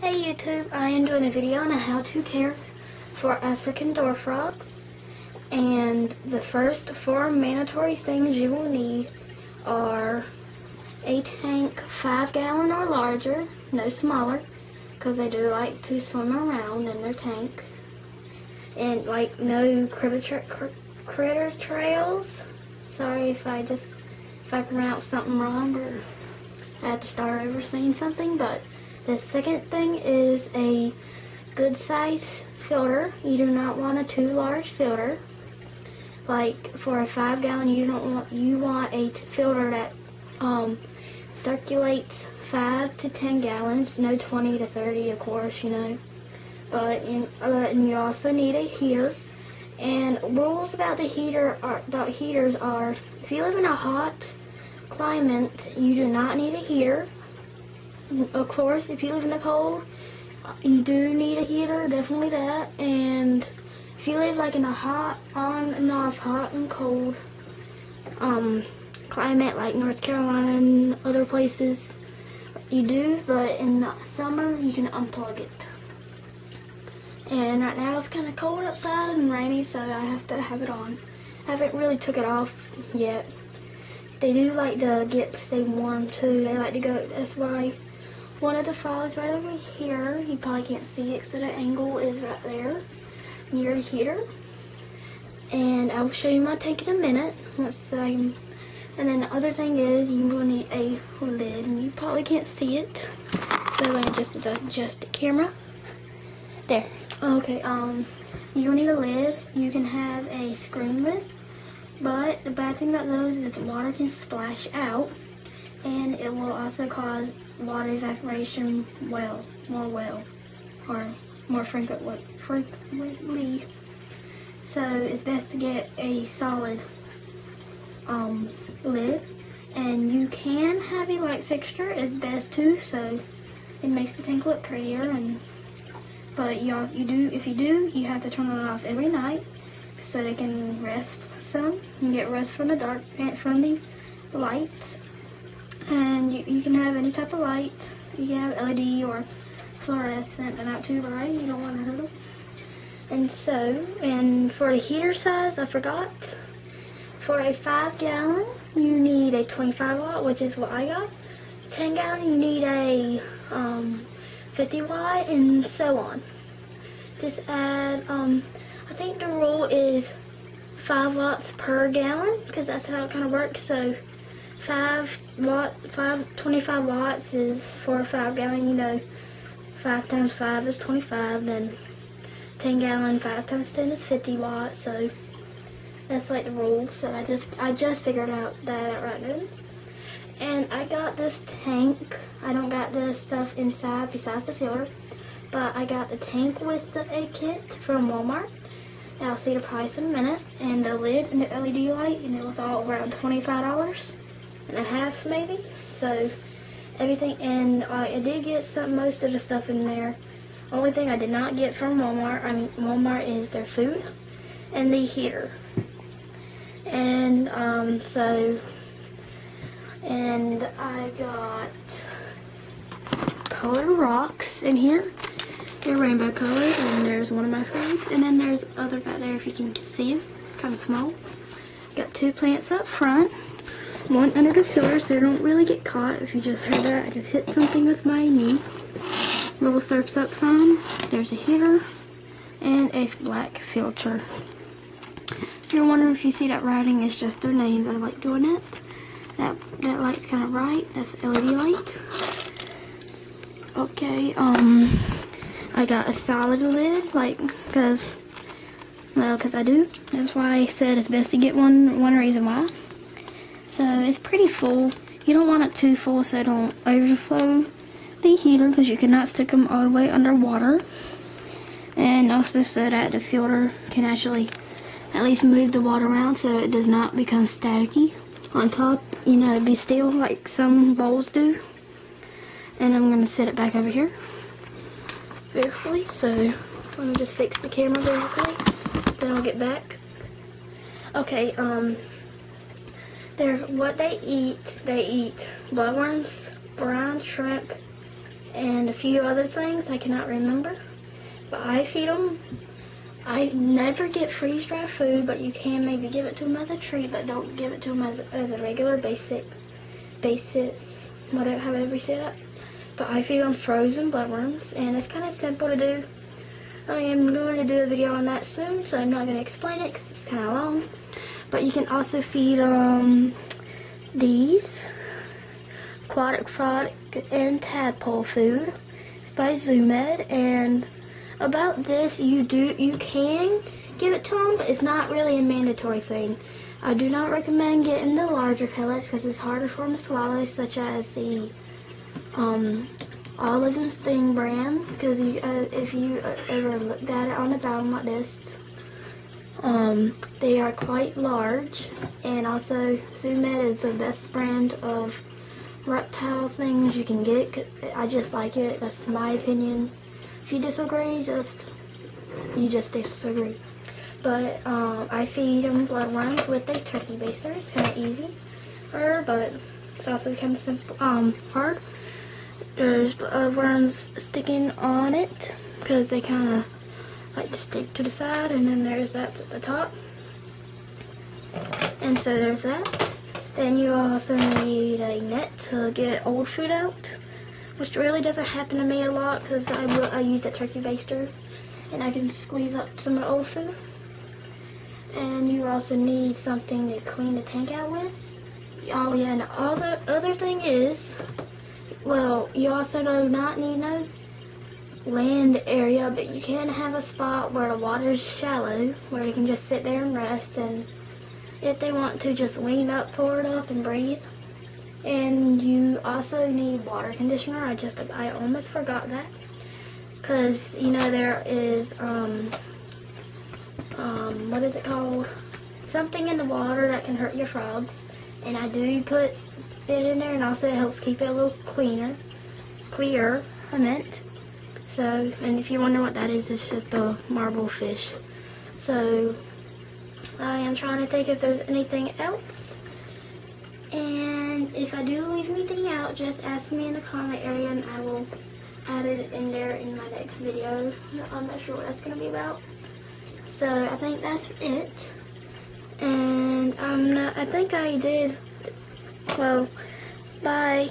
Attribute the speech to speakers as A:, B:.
A: Hey YouTube, I am doing a video on how to care for African dwarf frogs, and the first 4 mandatory things you will need are a tank 5-gallon or larger, no smaller, because they do like to swim around in their tank, and like no critter trails. Sorry if I pronounced something wrong or I had to start over saying something, but the second thing is a good size filter. You do not want a too large filter. Like for a 5-gallon, you want a filter that circulates 5 to 10 gallons, no 20 to 30, of course, you know. But you also need a heater. And rules about heaters are, if you live in a hot climate, you do not need a heater. Of course, if you live in the cold, you do need a heater, definitely that. And if you live like in a hot and cold climate like North Carolina and other places, you do, but in the summer you can unplug it. And right now it's kind of cold outside and rainy, so I have to have it on. I haven't really took it off yet. They do like to stay warm too. They like to go, that's why one of the frogs right over here, you probably can't see it, so the angle is right there near the heater. And I will show you my tank in a minute. And then the other thing is you will need a lid, and you probably can't see it, so let me just adjust the camera. There. Okay. You will need a lid. You can have a screen lid, but the bad thing about those is that the water can splash out, and it will also cause water evaporation more frequently. So it's best to get a solid lid, and you can have a light fixture, it's best too, so it makes the tank look prettier. But if you do, you have to turn it off every night so they can rest some and get rest from the dark and from the lights. And you can have any type of light. You can have LED or fluorescent, but not too bright. You don't want to hurt them. And for the heater size, I forgot. For a 5-gallon, you need a 25 watt, which is what I got. 10-gallon, you need a 50 watt, and so on. Just add, I think the rule is 5 watts per gallon, because that's how it kind of works. So 25 watts is for a 5-gallon, you know, 5 times 5 is 25, then 10-gallon, 5 times 10 is 50 watts, so that's like the rule. So I just figured out that right now. And I got this tank. I don't got the stuff inside besides the filter, but I got the tank with the egg kit from Walmart. I'll see the price in a minute, and the lid and the LED light, and it was all around $25 and a half maybe. So everything, and I did get most of the stuff in there. Only thing I did not get from Walmart is their food and the heater. And and I got colored rocks in here. They're rainbow colored, and there's one of my favorites, and then there's other back there if you can see them, kind of small. Got 2 plants up front, one under the filter so they don't really get caught. If you just heard that, I just hit something with my knee. Little surf's up some. There's a heater and a black filter. If you're wondering if you see that writing, it's just their names. I like doing it. That light's kind of bright. That's the LED light. Okay, I got a solid lid, cause I do. That's why I said it's best to get one reason why. So it's pretty full. You don't want it too full so don't overflow the heater, because you cannot stick them all the way underwater. And also so that the filter can actually at least move the water around so it does not become staticky on top, you know, be still like some bowls do. And I'm gonna set it back over here very quickly. So let me just fix the camera very quickly, then I'll get back. Okay, what they eat bloodworms, brine shrimp, and a few other things I cannot remember. But I feed them. I never get freeze-dried food, but you can maybe give it to them as a treat, but don't give it to them as a regular basis, whatever, however you say that. But I feed them frozen bloodworms, and it's kind of simple to do. I am going to do a video on that soon, so I'm not going to explain it because it's kind of long. But you can also feed them these aquatic frog and tadpole food. It's by ZooMed, and about this, you can give it to them, but it's not really a mandatory thing. I do not recommend getting the larger pellets because it's harder for them to swallow, such as the Olive and Sting brand. Because if you ever looked at it on the bottom like this, they are quite large. And also, ZooMed is the best brand of reptile things you can get. I just like it. That's my opinion. If you disagree, you just disagree. But I feed them bloodworms with a turkey baster. It's kind of easy, but it's also kind of simple, hard. There's bloodworms sticking on it because they kind of like to stick to the side, and then there's that at the top. And so there's that. Then you also need a net to get old food out, which really doesn't happen to me a lot because I use a turkey baster and I can squeeze up some of the old food. And you also need something to clean the tank out with. Oh yeah, and the other thing is, well, you also do not need no land area, but you can have a spot where the water is shallow, where they can just sit there and rest, and if they want to, just lean up, pour it up, and breathe. And you also need water conditioner. I almost forgot that, because you know there is what is it called? Something in the water that can hurt your frogs, and I do put it in there, and also it helps keep it a little clearer. I meant. So, and if you wonder what that is, it's just a marble fish. So, I am trying to think if there's anything else. And if I do leave anything out, just ask me in the comment area and I will add it in there in my next video. I'm not sure what that's going to be about. So, I think that's it. And I think I did. Well, bye.